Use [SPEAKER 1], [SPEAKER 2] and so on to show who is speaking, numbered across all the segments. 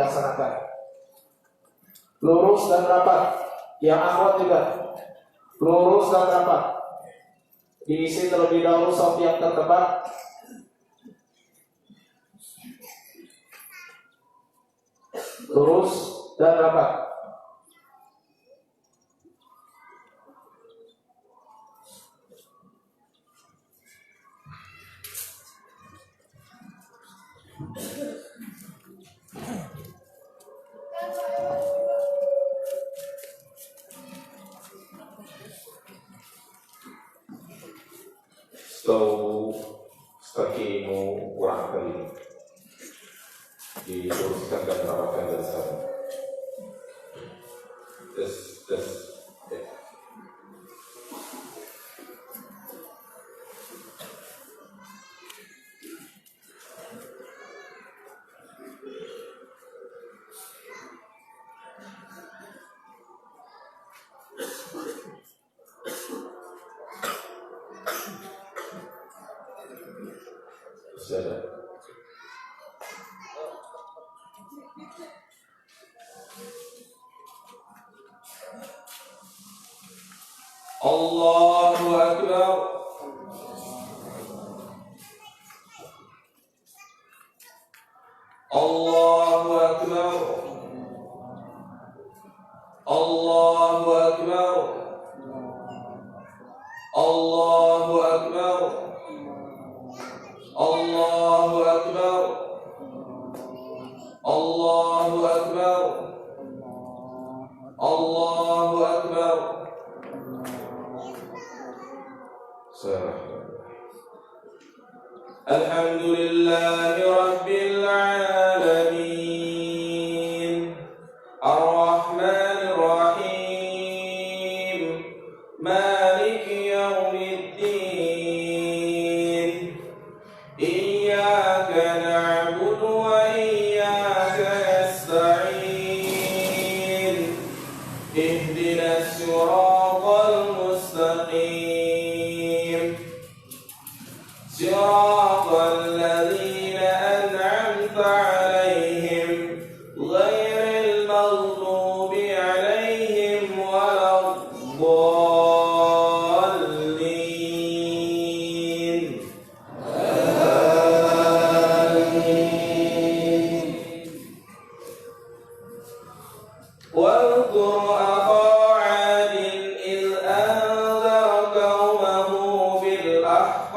[SPEAKER 1] dilaksanakan. Lurus dan rapat. Yang akhwat juga lurus dan rapat. Diisi terlebih dahulu saf yang terdepan. Lurus dan rapat. Kakimu kurang kali diluruskan dan rapatkan dari sana. Tes. Allahu Akbar. Allahu Akbar. Allahu Akbar. Allahu Akbar. Allahu Akbar. Allahu Akbar. Allahu Akbar. Alhamdulillahi Rabbil Alamin Ar-Rahmanir Rahim Maliki Yawmiddin Iyyaka na'budu wa iyyaka nasta'in Ihdinas siratal mustaqim Siratal ladzina an'amta 'alaihim ghairil maghdubi 'alaihim waladdallin. Amin. Wadhkur akha 'adin idh anzara qaumahu bil ahqaf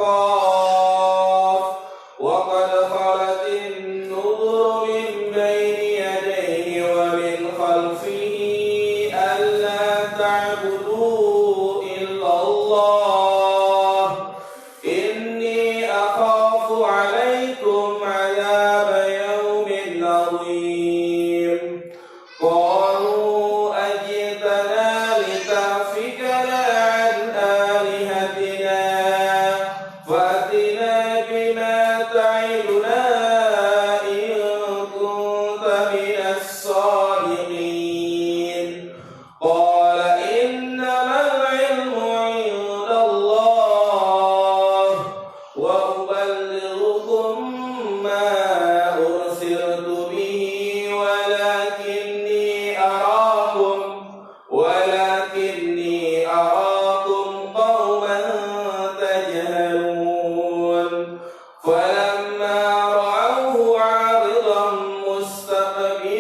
[SPEAKER 1] فلما رأوه عارضا مستقبل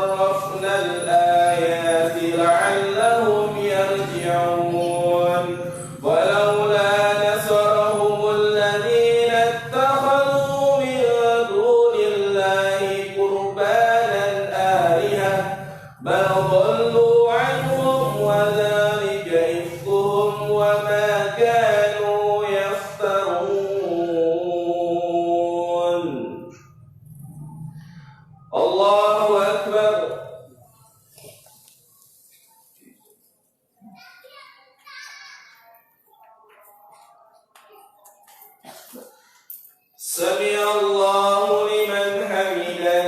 [SPEAKER 1] صرفنا الآيات لعلهم يرجعون ولولا نصرهم الذين اتخذوا من دون الله قربانا آلهة بل ضلوا عنهم وذلك إفكهم وما كانوا يفترون. الله أكبر. سمع الله لمن حمده.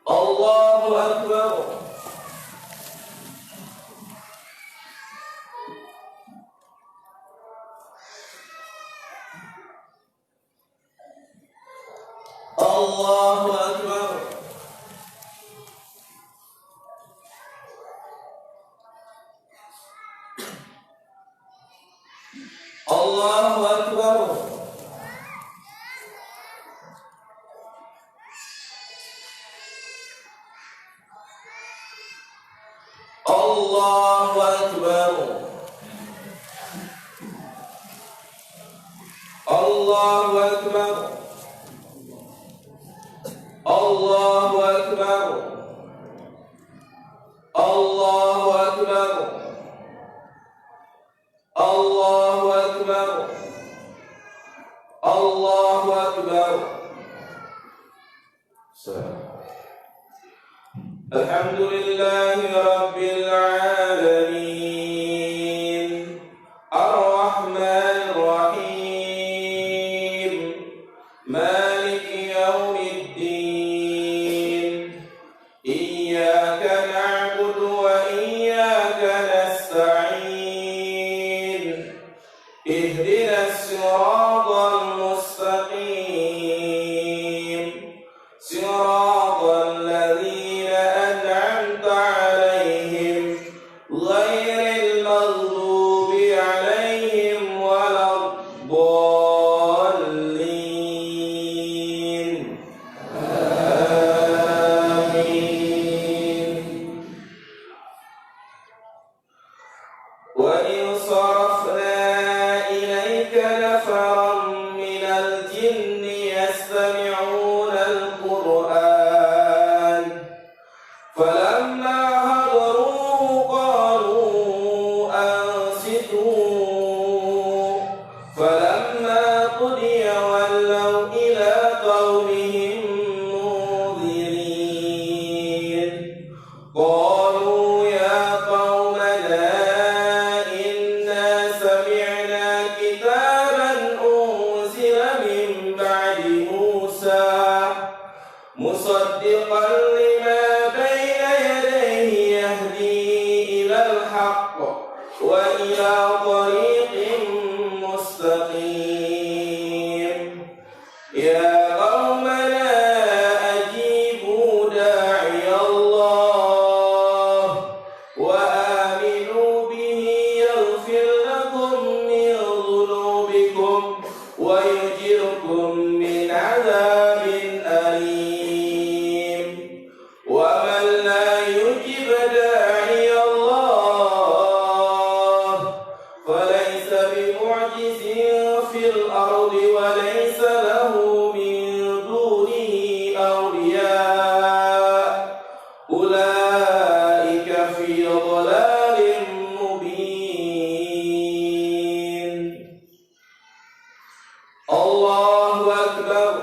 [SPEAKER 1] الله أكبر. الله أكبر. الله أكبر. الله أكبر. الله أكبر. الله أكبر. الله أكبر. الله أكبر. الله أكبر. الحمد لله رب العالمين الرحمن الرحيم مالك يوم الدين إياك نعبد وإياك نستعين اهدنا الصراط المستقيم صراط الذين أنعمت عليهم غير المغضوب عليهم ولا الضالين. آمين. وإن صرفنا إليك نفرا من الجن يستمعون القرآن فلما حضروه قالوا أنصتوا فلما قضي ولوا إلى قومهم منذرين قالوا يا قومنا إنا سمعنا كتابا أنزل من بعد موسى مصدقا لما بين يديه يهدي إلى الحق وإلى طريق مستقيم يا قومنا أجيبوا داعي الله وآمنوا به يغفر لكم من ذنوبكم ويجركم من عذاب أليم ومن لا يجب داعي الله فليس بمعجز في الأرض وليس له من دونه أولياء أولئك في ضلال مبين. الله أكبر.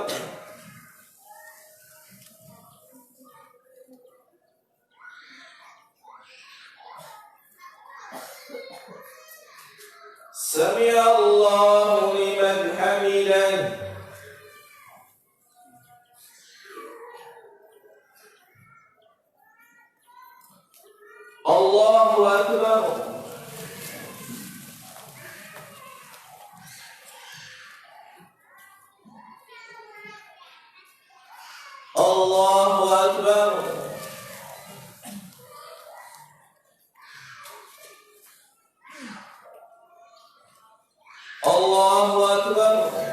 [SPEAKER 1] سمع الله لمن حمده. الله أكبر. الله أكبر. الله أكبر.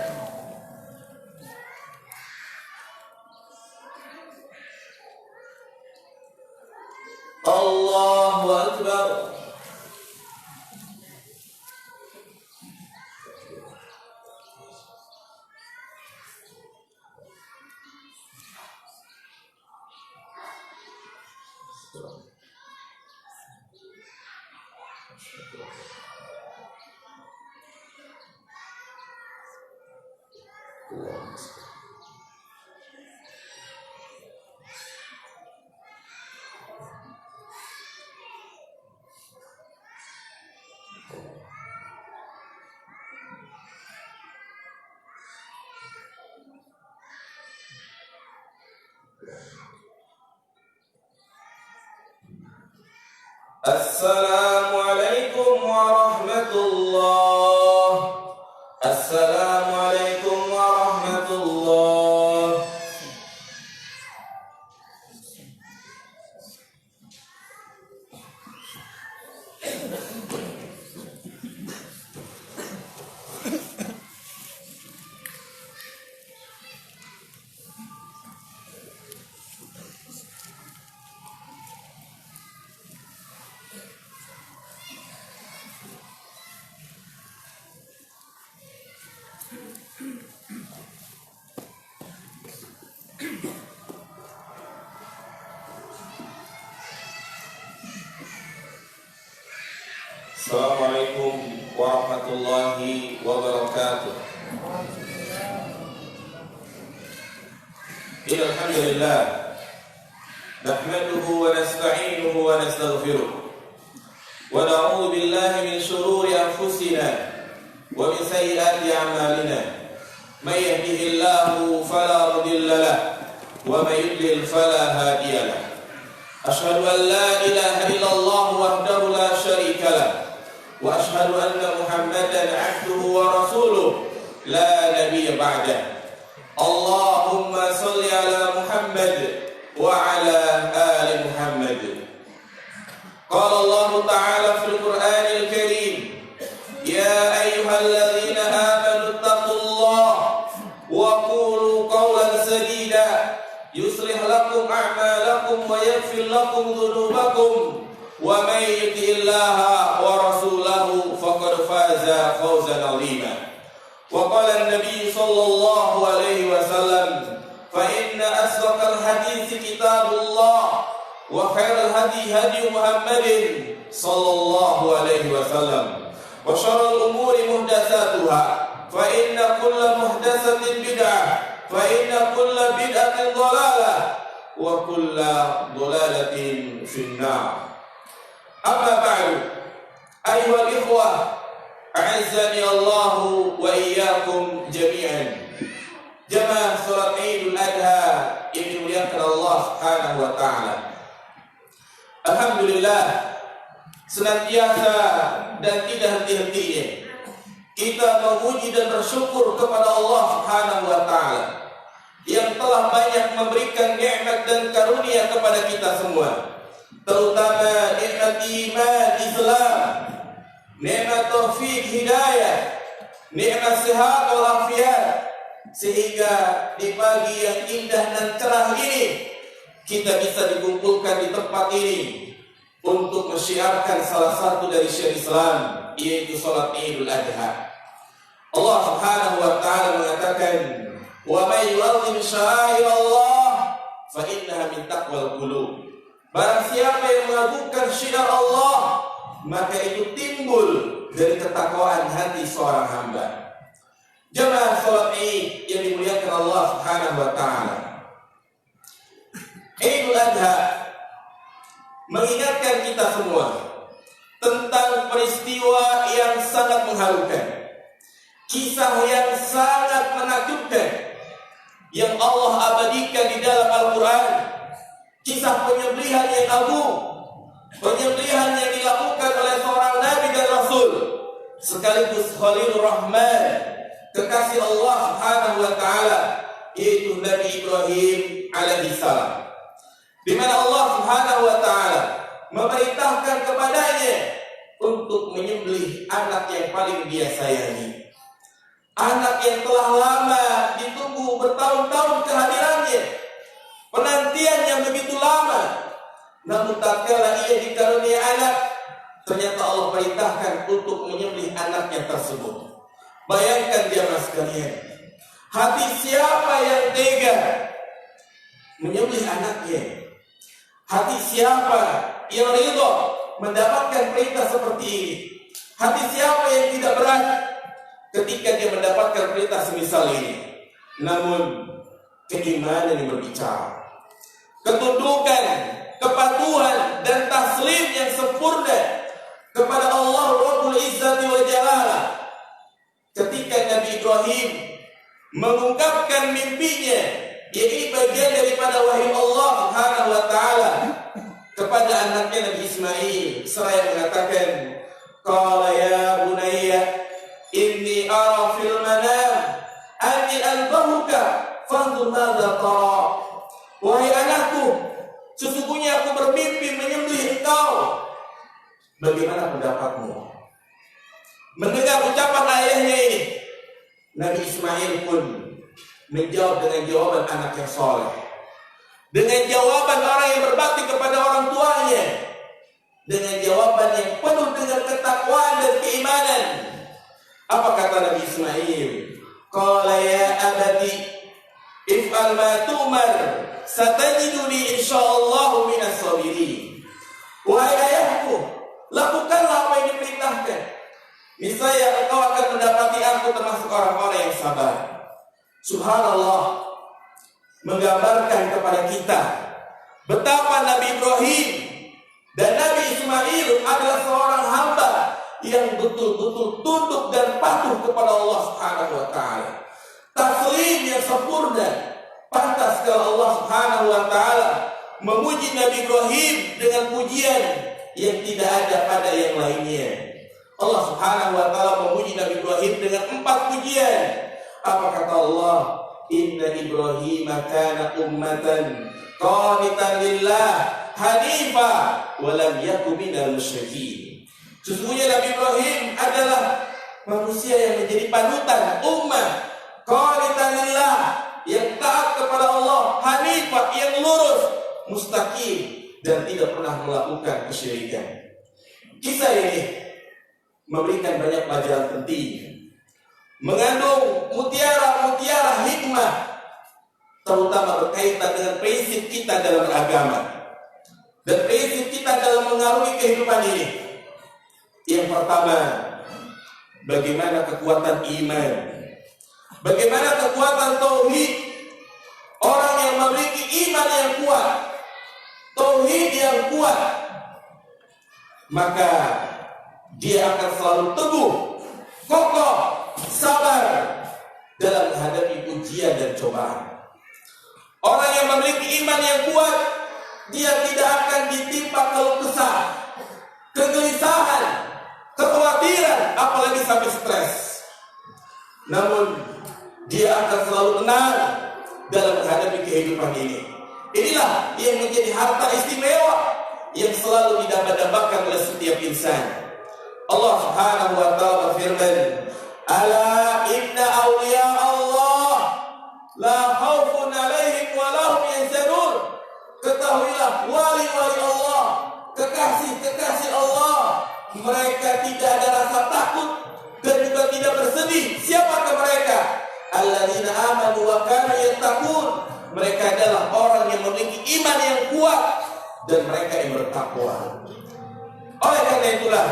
[SPEAKER 2] Assalamualaikum warahmatullah. Assalamualaikum warahmatullah. Assalamualaikum warahmatullahi wabarakatuh. Alhamdulillah, nahmaduhu wa nasta'inuhu wa nastaghfiruh wa na'udzu billahi min shururi anfusina wa min sayyiati a'malina. May yahdihillahu fala mudilla lahu wa may yudlil fala hadiya lahu. Asyhadu an la ilaha illallah wahdahu la syarika lahu wa asyhadu anna Muhammadan 'abduhu wa rasuluh la nabiyya ba'dah. Allahumma shalli ala Muhammad wa ala ali Muhammad. Qala Allah ta'ala fil Qur'anil Karim, ya ayyuhalladzina amanu taqullaha wa qulu qawlan sadida yuslih lakum a'malakum wa yaghfir lakum dhunubakum wa may yuti'illaha wa rasulahu faqad faza fawzan 'azima. Wa qala an-nabiy sallallahu alaihi wasallam, fa inna asdaqal hadithi kitabullah wa khairal hadi hadi Muhammadin sallallahu alaihi wasallam wa syarrul umuri muhdatsatuha fa inna kulla muhdatsatin bid'ah fa inna kulla bid'atin dhalalah wa kulla dhalalatin finnar. Amma ba'du, ayyuhal ikhwah, a'azzani Allahu wa iyyakum jami'an. Jamaah salat Idul Adha yang dimuliakan Allah Subhanahu wa taala. Alhamdulillah, senantiasa dan tidak henti-hentinya kita memuji dan bersyukur kepada Allah Subhanahu wa taala yang telah banyak memberikan nikmat dan karunia kepada kita semua, terutama nikmat iman Islam, nikmat taufik hidayah, nikmat sehat walafiat, sehingga di pagi yang indah dan cerah ini kita bisa dikumpulkan di tempat ini untuk mensyiarkan salah satu dari syiar Islam, yaitu salat Idul Adha. Allah Subhanahu wa taala mengatakan, wa may yu'azzim sya'airallah fa innaha min taqwal qulub. Barang siapa yang mengagungkan syiar Allah, maka itu timbul dari ketakwaan hati seorang hamba. Jemaah salat Id yang dimuliakan Allah Subhanahu wa taala, Idul Adha mengingatkan kita semua tentang peristiwa yang sangat mengharukan, kisah yang sangat menakjubkan yang Allah abadikan di dalam Al-Quran, kisah penyembelihan yang agung, penyembelihan yang dilakukan oleh seorang Nabi dan Rasul sekaligus Khalilur Rahman, kekasih Allah Subhanahu wa taala, yaitu Nabi Ibrahim alaihi salam, di mana Allah Subhanahu wa taala memerintahkan kepadanya untuk menyembelih anak yang paling dia sayangi, anak yang telah lama ditunggu bertahun-tahun kehadirannya, penantian yang begitu lama. Namun tatkala ia dikarunia anak, ternyata Allah perintahkan untuk menyembelih anaknya tersebut. Bayangkan jemaah sekalian, hati siapa yang tega menyembelih anaknya? Hati siapa yang ridha mendapatkan perintah seperti ini? Hati siapa yang tidak berat ketika dia mendapatkan perintah semisal ini? namun keimanan yang berbicara. Ketundukan, kepatuhan dan taslim yang sempurna kepada Allah Rabbul Izzati wa Jalalah. Ketika Nabi Ibrahim mengungkapkan mimpinya, ini bagian daripada wahyu Allah Subhanahu wa taala kepada anaknya Nabi Ismail, seraya mengatakan, qala ya bunayya inni ara fil manam anni albahuka fanzur madza tara. Wahai anakku, sesungguhnya aku bermimpi menyembelih engkau. Bagaimana pendapatmu? Mendengar ucapan ayahnya ini, Nabi Ismail pun menjawab dengan jawaban anak yang soleh, dengan jawaban orang yang berbakti kepada orang tuanya, dengan jawaban yang penuh dengan ketakwaan dan keimanan. Apa kata Nabi Ismail? Qala ya abati if'al ma tu'mar satajiduni insyaallah minas sabirin. Wahai ayahku, lakukanlah apa yang diperintahkan. Niscaya engkau akan mendapati aku termasuk orang-orang yang sabar. Subhanallah, menggambarkan kepada kita betapa Nabi Ibrahim dan Nabi Ismail adalah seorang hamba yang betul-betul tunduk dan patuh kepada Allah Subhanahu wa taala. Taslim yang sempurna. Pantas kalau Allah Subhanahu wa taala memuji Nabi Ibrahim dengan pujian yang tidak ada pada yang lainnya. Allah Subhanahu wa taala memuji Nabi Ibrahim dengan 4 pujian. Apa kata Allah? Inna Ibrahim kana ummatan qanitan lillah hanifa wa lam yakun minal musyrikin. Sesungguhnya Nabi Ibrahim adalah manusia yang menjadi panutan umat, qanitan lillah, yang taat kepada Allah, hanifah, yang lurus, mustaqim, dan tidak pernah melakukan kesyirikan. Kisah ini memberikan banyak pelajaran penting, mengandung mutiara-mutiara hikmah, terutama berkaitan dengan prinsip kita dalam beragama dan prinsip kita dalam mengarungi kehidupan ini. Yang pertama, bagaimana kekuatan iman, bagaimana kekuatan tauhid. Orang yang memiliki iman yang kuat, tauhid yang kuat, maka dia akan selalu teguh, kokoh, sabar dalam menghadapi ujian dan cobaan. Orang yang memiliki iman yang kuat, dia tidak akan ditimpa keluh kesah, kegelisahan, kekhawatiran, apalagi sampai stres. Namun dia akan selalu tenang dalam menghadapi kehidupan ini. Inilah yang menjadi harta istimewa yang selalu didambakan oleh setiap insan. Allah Subhanahu wa taala berfirman, "Ala inna awliya Allah la khaufun 'alaihim wa la hum yahzanun." Ketahuilah wali-wali Allah, kekasih-kekasih Allah, mereka tidak ada rasa takut dan juga tidak bersedih. Siapakah mereka? Alladzina amanu wa kanu yattaqun. Mereka adalah orang yang memiliki iman yang kuat dan mereka yang bertakwa. Oleh karena itulah,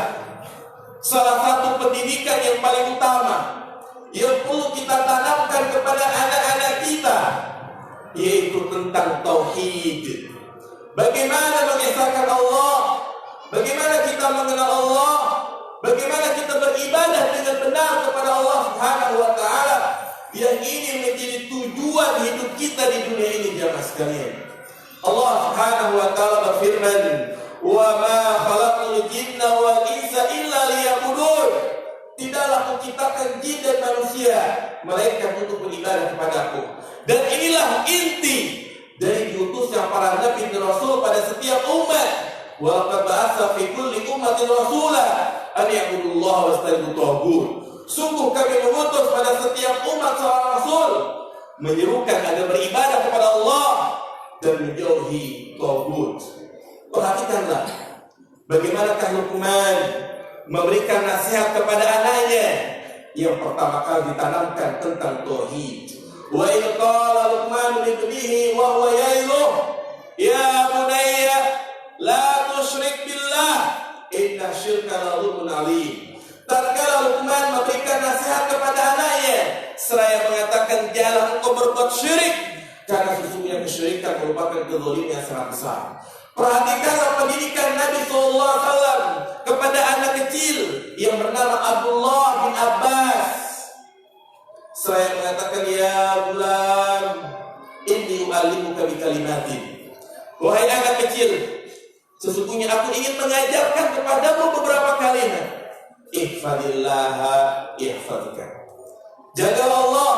[SPEAKER 2] salah satu pendidikan yang paling utama yang perlu kita tanamkan kepada anak-anak kita yaitu tentang tauhid. Bagaimana mengesahkan Allah, bagaimana kita mengenal Allah, bagaimana kita beribadah dengan benar kepada Allah Subhanahu wa taala. Yang ini menjadi tujuan hidup kita di dunia ini, jemaah sekalian. Allah Subhanahu wa taala berfirman, "Wa ma khalaqul jinna wal insa illa liya'budun." Tidaklah kuciptakan jin dan manusia melainkan untuk beribadah kepadaku. Dan inilah inti dari diutusnya para nabi dan rasul pada setiap umat. Wa laqad ba'atsa fi kulli ummatin rasula an ya'budullaha wastanibu taghut. Sungguh kami mengutus pada setiap umat seorang rasul menyerukan agar beribadah kepada Allah dan menjauhi taghut. Perhatikanlah bagaimanakah Luqman memberikan nasihat kepada anaknya. Yang pertama kali ditanamkan tentang tauhid. Wa idh qala Luqman li ibnihi wa huwa ya'izuhu ya bunayya la tusyrik billah inna syirka la dzulmun 'adzim. Tatkala Luqman memberikan nasihat kepada anaknya seraya mengatakan janganlah engkau berbuat syirik, karena sesungguhnya kesyirikan merupakan kezaliman yang sangat besar. Perhatikanlah pendidikan Nabi SAW kepada anak kecil yang bernama Abdullah bin Abbas. Seraya mengatakan, ya gulam, inni u'allimuka bi kalimatin. Wahai anak kecil, sesungguhnya aku ingin mengajarkan kepadamu beberapa kalimat. Ihfadillaha ihfadika. Jagalah Allah,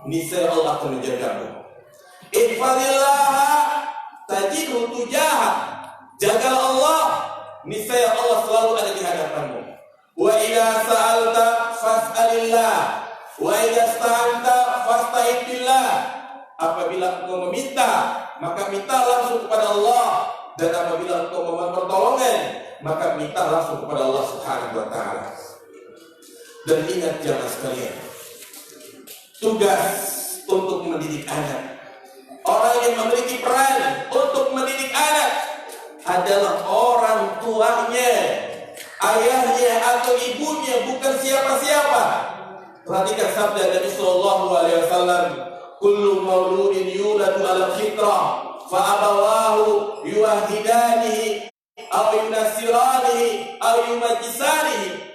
[SPEAKER 2] niscaya Allah akan menjagamu. Ihfadillaha tajidhu tujahak. Jagalah Allah, niscaya Allah selalu ada di hadapanmu. Wa idza sa'alta fas'alillah, wa idza ista'anta fasta'in billah. Apabila engkau meminta, maka minta langsung kepada Allah, dan apabila engkau memohon pertolongan, maka minta langsung kepada Allah Subhanahu wa taala. Dan ingat jamaah sekalian, tugas untuk mendidik anak, orang yang memiliki peran untuk mendidik anak adalah orang tuanya, ayahnya atau ibunya, bukan siapa-siapa. Perhatikan sabda Nabi sallallahu alaihi wasallam, kullu mauludin yuladu ala fitrah fa abawahu yuwahhidanihi aw yunasiranihi aw yumajjisanihi.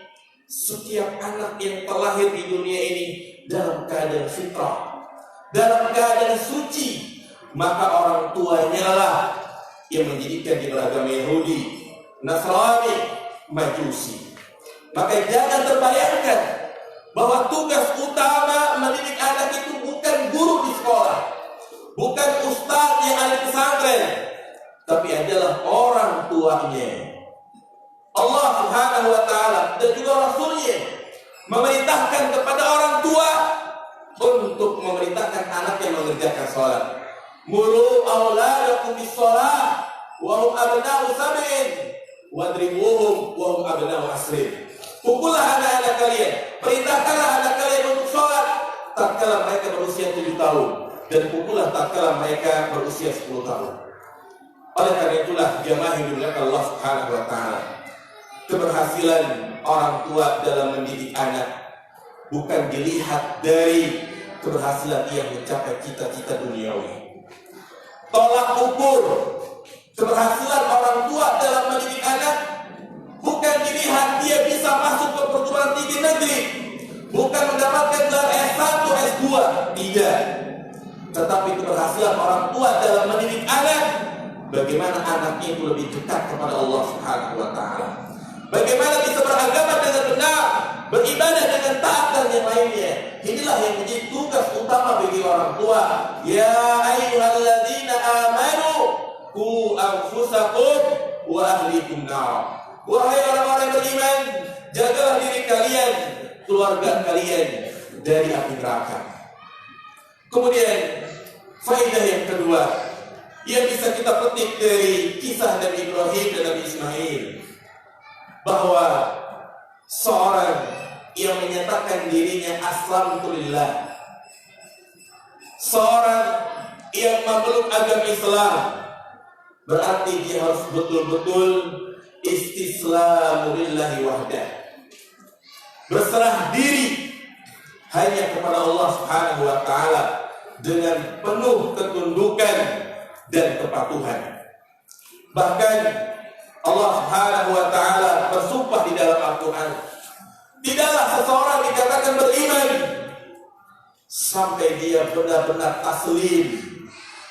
[SPEAKER 2] Setiap anak yang terlahir di dunia ini dalam keadaan fitrah, dalam keadaan suci, maka orang tuanya lah yang menjadikan dia beragama Yahudi, Nasrani, Majusi. Maka jangan terbayangkan bahwa tugas utama mendidik anak itu bukan guru di sekolah, bukan ustadz yang ada di pesantren, tapi adalah orang tuanya. Allah Subhanahu wa taala dan juga Rasulnya memerintahkan kepada orang tua untuk memerintahkan anak yang mengerjakan sholat. Muru auladakum bis-shalah wa hum abna'u sab'in wadribuhum wa hum abna'u asrin. Pukullah anak-anak kalian, perintahkanlah anak kalian untuk sholat tatkala mereka berusia 7 tahun, dan pukullah tatkala mereka berusia 10 tahun. Oleh karena itulah jamaah yang dimuliakan Allah Subhanahu wa taala, keberhasilan orang tua dalam mendidik anak bukan dilihat dari keberhasilan ia mencapai cita-cita duniawi. Tolak ukur keberhasilan orang tua dalam mendidik anak bukan dilihat dia bisa masuk ke perguruan tinggi negeri, bukan mendapatkan gelar S1, S2, tidak. Tetapi keberhasilan orang tua dalam mendidik anak, bagaimana anaknya itu lebih dekat kepada Allah Subhanahu wa taala, bagaimana bisa beragama dengan benar, beribadah dengan taat dan yang lainnya. Inilah yang menjadi tugas utama bagi orang tua. Ya ayyuhalladzina amanu qu anfusakum wa ahlikum nar. Wahai orang-orang beriman, jagalah diri kalian, keluarga kalian dari api neraka. Kemudian faedah yang kedua yang bisa kita petik dari kisah Nabi Ibrahim dan Nabi Ismail, bahwa seorang yang menyatakan dirinya aslamtu lillah, seorang yang memeluk agama Islam, berarti dia harus betul-betul istislamu lillahi wahdah, berserah diri hanya kepada Allah Subhanahu wa taala dengan penuh ketundukan dan kepatuhan. Bahkan Allah Subhanahu wa taala bersumpah di dalam Al-Qur'an, tidaklah seseorang dikatakan beriman sampai dia benar-benar taslim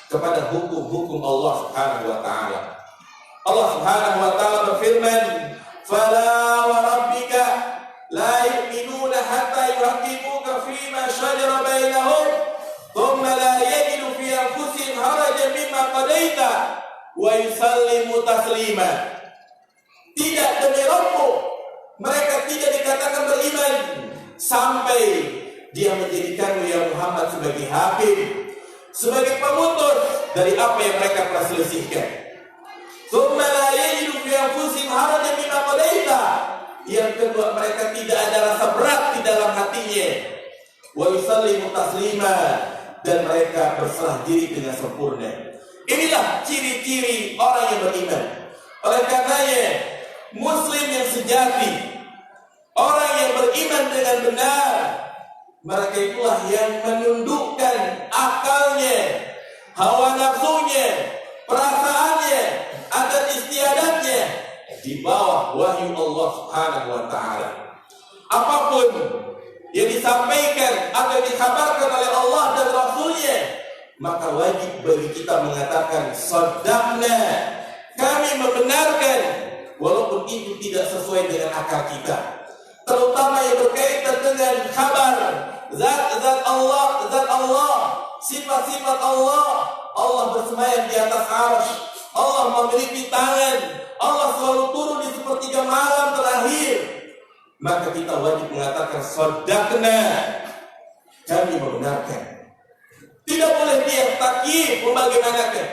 [SPEAKER 2] kepada hukum-hukum Allah Subhanahu wa taala. Allah Subhanahu wa taala berfirman, "Fala wa rabbika la yu'minuna hatta yuhaqqimuka fima shajara bainahum, thumma la yajidu fi anfusihim harajan mimma qadaita wa yusallimu taslima." Tidak demi Rabbmu, mereka tidak dikatakan beriman sampai dia menjadikanmu ya Muhammad sebagai hakim, sebagai pemutus dari apa yang mereka perselisihkan. Tsumma la yajidu fi anfusihim harajan mimma qadaita. Yang kedua, mereka tidak ada rasa berat di dalam hatinya. Wa yusallimu taslima, dan mereka berserah diri dengan sempurna. Inilah ciri-ciri orang yang beriman. Oleh karenanya, muslim yang sejati, orang yang beriman dengan benar, mereka itulah yang menundukkan akalnya, hawa nafsunya, perasaannya, adat istiadatnya di bawah wahyu Allah Subhanahu wa taala. Apapun yang disampaikan atau dikabarkan oleh Allah dan Rasulnya, maka wajib bagi kita mengatakan shadaqna, kami membenarkan, walaupun itu tidak sesuai dengan akal kita, terutama yang berkaitan dengan kabar zat Allah, sifat-sifat Allah. Allah bersemayam di atas arsy, Allah memiliki tangan, Allah selalu turun di sepertiga malam terakhir. Maka kita wajib mengatakan shadaqna, kami membenarkan. Tidak boleh dia takyif membagaimanakan,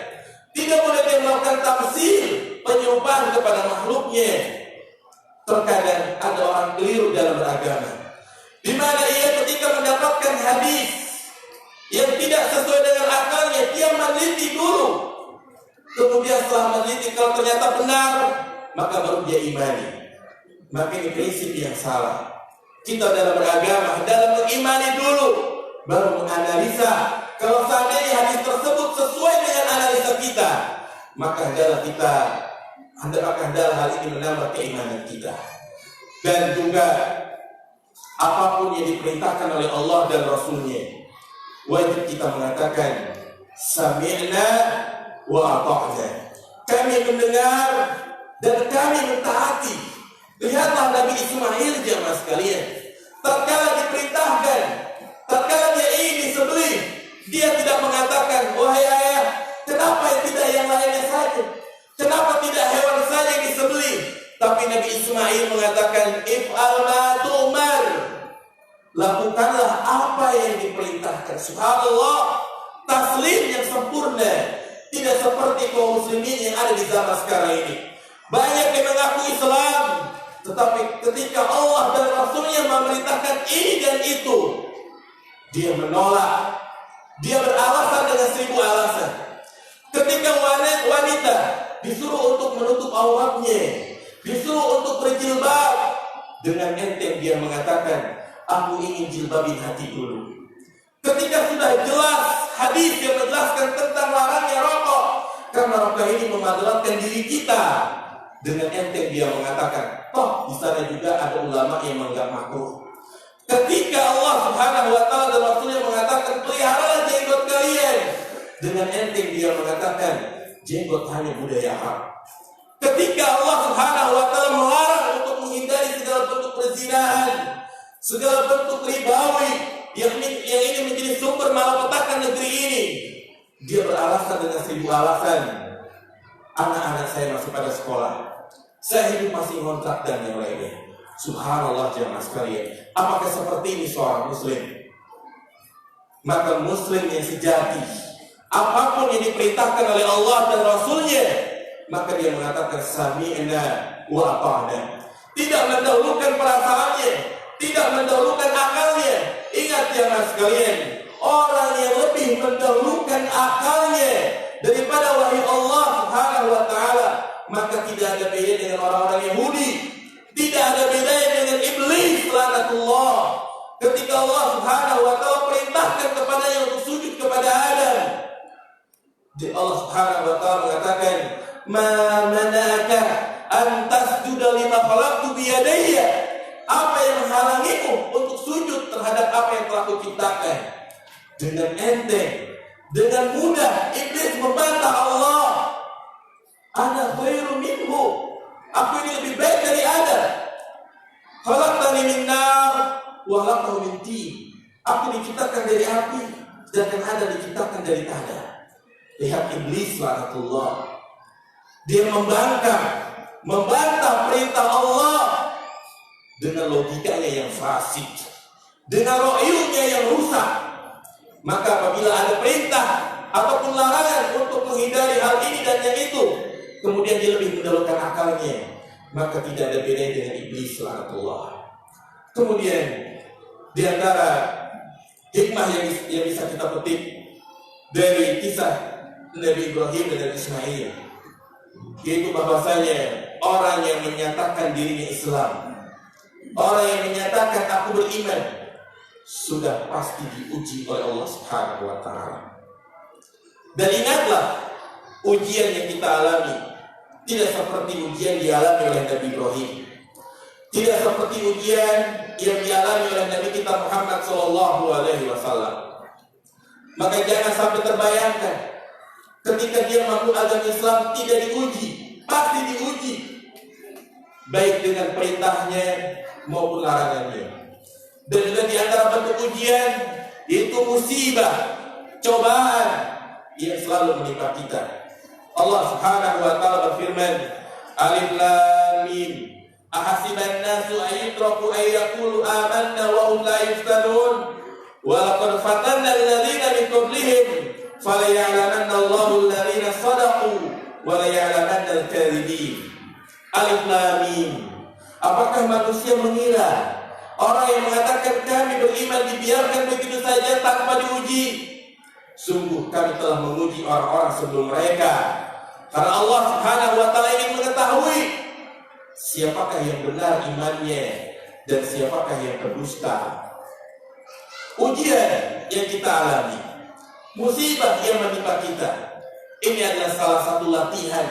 [SPEAKER 2] tidak boleh dia melakukan tamsil, penyumpahan kepada makhluknya. Terkadang ada orang keliru dalam beragama, di mana ia ketika mendapatkan hadis yang tidak sesuai dengan akalnya, dia meneliti dulu. Kemudian setelah meneliti, kalau ternyata benar, maka baru dia imani. Maka ini prinsip yang salah. Kita dalam beragama, dalam mengimani dulu, baru menganalisa. Kalau seandainya hadis tersebut sesuai dengan analisa kita, maka hendaklah hal ini menambah keimanan kita. Dan juga apapun yang diperintahkan oleh Allah dan Rasulnya, wajib kita mengatakan sami'na wa ata'na. Kami mendengar dan kami mentaati. Lihatlah Nabi Ismail, jamaah sekalian, tatkala diperintahkan, tatkala dia ingin disembelih, dia tidak mengatakan, wahai ayah, kenapa tidak yang lainnya saja? Kenapa tidak hewan saja yang disembelih? Tapi Nabi Ismail mengatakan, if'al ma tu'mar, lakukanlah apa yang diperintahkan. Subhanallah, taslim yang sempurna. Tidak seperti kaum muslimin yang ada di zaman sekarang ini. Banyak yang mengaku Islam, tetapi ketika Allah dan Rasulnya memerintahkan ini dan itu, dia menolak. Dia beralasan dengan 1000 alasan. Ketika wanita disuruh untuk menutup auratnya, disuruh untuk berjilbab, dengan enteng dia mengatakan, aku ingin jilbabin hati dulu. Ketika sudah jelas hadis yang menjelaskan tentang larangnya rokok, karena rokok ini memudaratkan diri kita, dengan enteng dia mengatakan, toh di sana juga ada ulama yang menganggap makruh. Ketika Allah Subhanahu wa taala dan Rasulnya mengatakan, peliharalah jenggot kalian, dengan enteng dia mengatakan, jenggot hanya budaya Arab. Ketika Allah Subhanahu wa taala melarang untuk menghindari segala bentuk perzinahan, segala bentuk ribawi yang ini menjadi sumber malapetaka negeri ini, dia beralasan dengan 1000 alasan. Anak-anak saya masih pada sekolah, saya hidup masih kontrak dan yang lainnya. Subhanallah jamaah sekalian, apakah seperti ini seorang muslim? Maka muslim yang sejati, apapun yang diperintahkan oleh Allah dan Rasulnya, maka dia mengatakan sami'na wa ata'na. Tidak mendahulukan perasaannya, tidak mendahulukan akalnya. Ingat jamaah sekalian, orang yang lebih mendahulukan akalnya daripada wahyu Allah Subhanahu wa taala, maka tidak ada beda dengan orang-orang Yahudi, tidak ada bedanya dengan iblis laknatullah. Ketika Allah Subhanahu wa taala perintahkan kepadanya untuk sujud kepada Adam, Allah Subhanahu wa taala mengatakan, "Ma mana'aka an tasjuda lima khalaqtu bi yadayya?" Apa yang menghalangimu untuk sujud terhadap apa yang telah kuciptakan? Dengan enteng, dengan mudah iblis membantah Allah. Ana khairu minhu, aku ini lebih baik dari Adam. Khalaqtani min nar wa khalaqtahu min tin. Aku diciptakan dari api, sedangkan Adam diciptakan dari tanah. Lihat iblis laknatullah. Dia membantah perintah Allah dengan logikanya yang fasik, dengan ro'yunya yang rusak. Maka apabila ada perintah ataupun larangan untuk menghindari hal ini dan yang itu, kemudian dia lebih mendahulukan akalnya, maka tidak ada bedanya dengan iblis laknatullah. Kemudian di antara hikmah yang bisa kita petik dari kisah Nabi Ibrahim dan Nabi Ismail, yaitu bahwasanya orang yang menyatakan dirinya Islam, orang yang menyatakan aku beriman, sudah pasti diuji oleh Allah Subhanahu wa taala. Dan ingatlah, ujian yang kita alami tidak seperti ujian dialami oleh Nabi Ibrahim, tidak seperti ujian yang dialami oleh Nabi kita Muhammad SAW. Maka jangan sampai terbayangkan ketika dia masuk agama Islam tidak diuji, pasti diuji, baik dengan perintahnya maupun larangannya. Dan juga di antara bentuk ujian itu musibah, cobaan yang selalu menimpa kita. Allah Subhanahu wa taala berfirman, Alif Lam Mim, ahasiban nasu ayyutraku ay yaqulu amanna wa hum la yuftanun, wa laqad fatanna alladziina min qablihim falaya'lamanna Allahu alladziina shadaqu wa laya'lamanna al-kadhibin. Alif Lam Mim. Apakah manusia mengira orang yang mengatakan kami beriman dibiarkan begitu saja tanpa diuji? Sungguh kami telah menguji orang-orang sebelum mereka. Karena Allah Subhanahu wa taala ingin mengetahui siapakah yang benar imannya dan siapakah yang berdusta. Ujian yang kita alami, musibah yang menimpa kita, ini adalah salah satu latihan,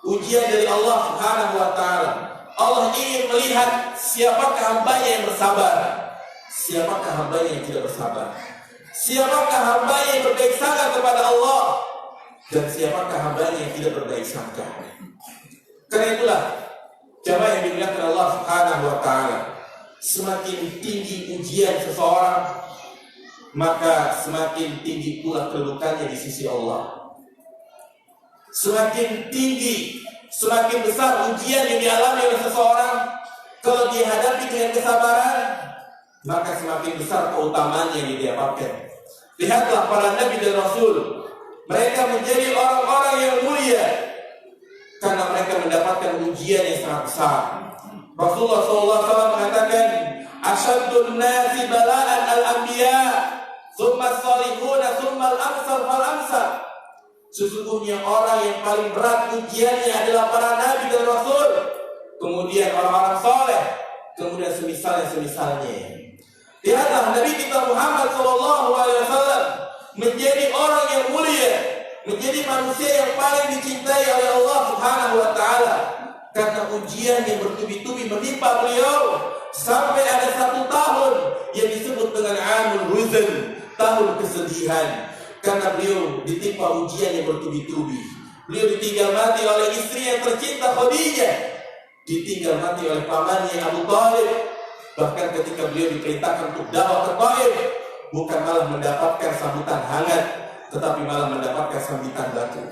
[SPEAKER 2] ujian dari Allah Subhanahu wa taala. Allah ingin melihat siapakah hambanya yang bersabar, siapakah hambanya yang tidak bersabar, siapakah hambanya yang berbaik sangka kepada Allah, dan siapakah hambanya yang tidak berbaik sangka. Karena itulah, jamaah yang dimuliakan Allah Subhanahu wa taala, semakin tinggi ujian seseorang, maka semakin tinggi pula kedudukannya di sisi Allah. Semakin tinggi, semakin besar ujian yang dialami oleh seseorang, kalau dihadapi dengan kesabaran, maka semakin besar keutamaan yang didapatkan. Lihatlah para nabi dan rasul, mereka menjadi orang-orang yang mulia karena mereka mendapatkan ujian yang sangat besar. Rasulullah SAW mengatakan, Asyaddun nasi bala'an al-anbiya, thumma as-salihuna, thumma al-amsal fal-amsal. Sesungguhnya orang yang paling berat ujiannya adalah para nabi dan rasul, kemudian orang-orang soleh, kemudian semisalnya. Lihatlah Nabi kita Muhammad SAW menjadi orang yang mulia, menjadi manusia yang paling dicintai oleh Allah Subhanahu wa taala karena ujian yang bertubi-tubi menimpa beliau sampai ada 1 tahun yang disebut dengan Amul Huzn, tahun kesedihan, karena beliau ditimpa ujian yang bertubi-tubi. Beliau ditinggal mati oleh istri yang tercinta Khadijah, ditinggal mati oleh pamannya Abu Thalib. Bahkan ketika beliau diperintahkan untuk dakwah ke Taif, bukan malah mendapatkan sambutan hangat, tetapi malah mendapatkan sambutan batu.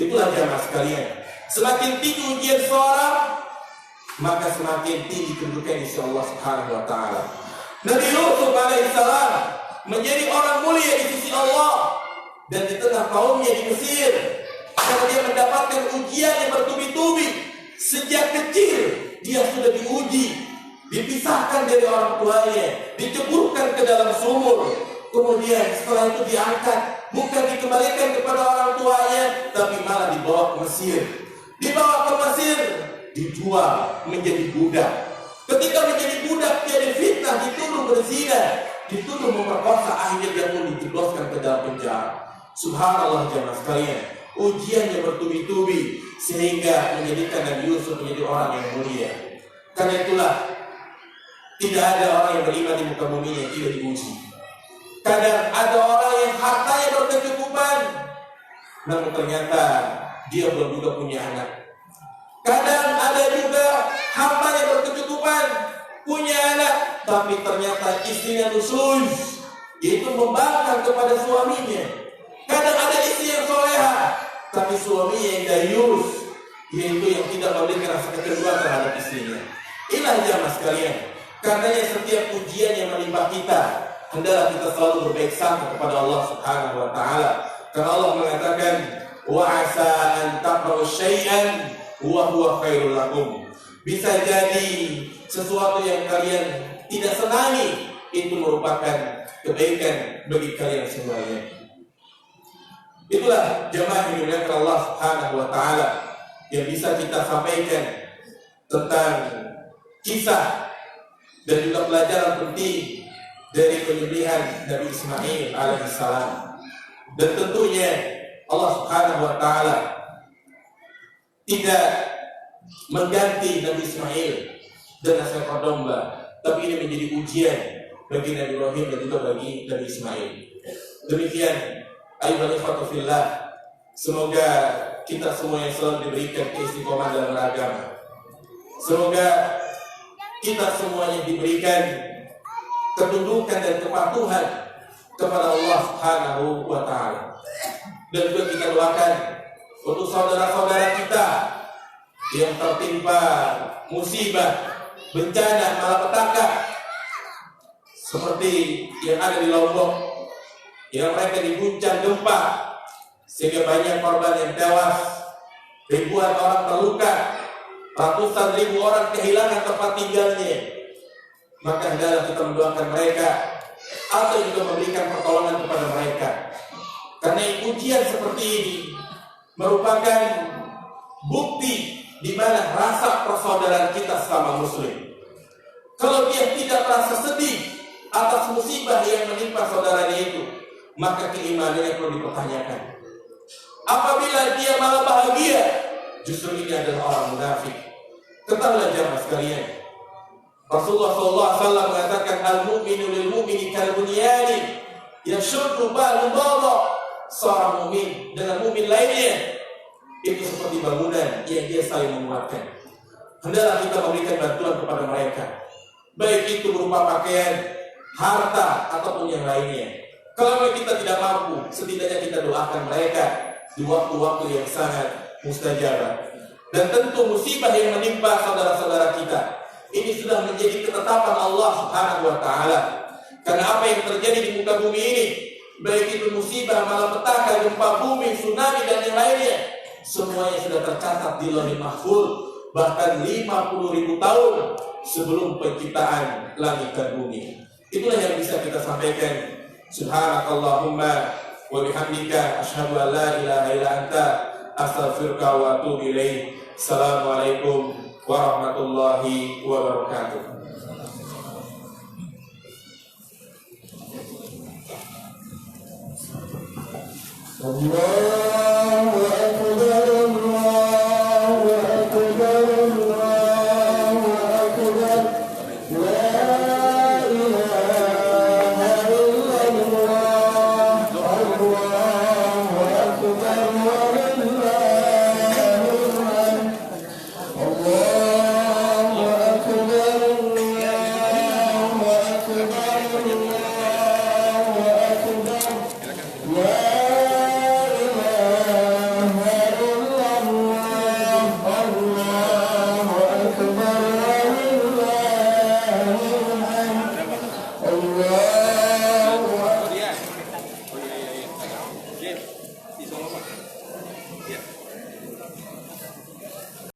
[SPEAKER 2] Itulah jamaah sekalian, semakin tinggi ujian seorang, maka semakin tinggi kedudukan di sisi Allah Subhanahu wa taala. Nabi Yusuf alaihissalam menjadi orang mulia di sisi Allah dan di tengah kaumnya di Mesir, karena dia mendapatkan ujian yang bertubi-tubi. Sejak kecil dia sudah diuji, dipisahkan dari orang tuanya, diceburkan ke dalam sumur, kemudian setelah itu diangkat, bukan dikembalikan kepada orang tuanya, tapi malah dibawa ke Mesir. Dibawa ke Mesir, dijual menjadi budak. Ketika menjadi budak, dia difitnah, dituduh berzina, dituduh memperkosa, akhirnya dia pun dijebloskan ke dalam penjara. Subhanallah jemaah sekalian, ujian yang bertubi-tubi sehingga menjadikan Nabi Yusuf menjadi orang yang mulia. Karena itulah, tidak ada orang yang beriman di muka bumi yang tidak diuji. Kadang ada orang yang hartanya berkecukupan, namun ternyata dia belum juga punya anak. Kadang ada juga hamba yang berkecukupan, punya anak, tapi ternyata istrinya nusyuz, yaitu membangkang kepada suaminya. Kadang ada istri yang soleha, tapi suaminya yang dayus, yaitu yang tidak memberikan rasa kecanduan terhadap istrinya. Inilah jamaah sekalian, karenanya setiap ujian yang menimpa kita, hendaklah kita selalu berbaik sangka kepada Allah Subhanahu wa taala. Karena Allah mengatakan, wa asa an taqra'u syai'an wa huwa khairul lakum. Bisa jadi sesuatu yang kalian tidak senangi itu merupakan kebaikan bagi kalian semuanya. Itulah jemaah yang dimuliakan Allah Subhanahu wa taala yang bisa kita sampaikan tentang kisah dan juga pelajaran penting dari penyembelihan Nabi Ismail alaihissalam. Dan tentunya Allah Subhanahu wa taala tidak mengganti Nabi Ismail dengan seekor domba, tapi ini menjadi ujian bagi Nabi Ibrahim dan juga bagi Nabi Ismail. Demikian ayyuhal ikhwatu fillah, semoga kita semua yang selalu diberikan keistiqomahan dalam beragama. Semoga kita semuanya diberikan ketundukan dan kepatuhan kepada Allah Subhanahu wa taala. Dan juga kita doakan untuk saudara-saudara kita yang tertimpa musibah, bencana, malapetaka seperti yang ada di Lombok, yang mereka diguncang gempa sehingga banyak korban yang tewas, ribuan orang terluka, ratusan ribu orang kehilangan tempat tinggalnya. Maka hendaklah kita mendoakan mereka atau juga memberikan pertolongan kepada mereka, karena ujian seperti ini merupakan bukti di mana rasa persaudaraan kita sesama muslim. Kalau dia tidak merasa sedih atas musibah yang menimpa saudaranya itu, maka keimanannya perlu dipertanyakan. Apabila dia malah bahagia, justru ini adalah orang munafik. Ketahuilah jemaah sekalian, Rasulullah SAW mengatakan al-mu'minu lil-mu'mini kal-bunyani yashuddu ba'du ba'dha. Seorang mukmin dengan mukmin lainnya itu seperti bangunan yang dia saling menguatkan. Hendaklah kita memberikan bantuan kepada mereka, baik itu berupa pakaian, harta, ataupun yang lainnya. Kalau kita tidak mampu, setidaknya kita doakan mereka di waktu-waktu yang sangat mustajabah. Dan tentu musibah yang menimpa saudara-saudara kita ini sudah menjadi ketetapan Allah Subhanahu wa taala. Karena apa yang terjadi di muka bumi ini, baik itu musibah, malapetaka, gempa bumi, tsunami dan yang lainnya, semuanya sudah tercatat di Lauhul Mahfuz bahkan 50.000 tahun sebelum penciptaan langit dan bumi. Itulah yang bisa kita sampaikan. Subhanakallahumma wa bihamdika asyhadu an la ilaha illa anta astaghfiruka wa atubu ilaik. Assalamualaikum warahmatullahi wabarakatuh.
[SPEAKER 3] Allahu akbar, Allahu akbar, Allahu akbar. La ilaha illallah, Allah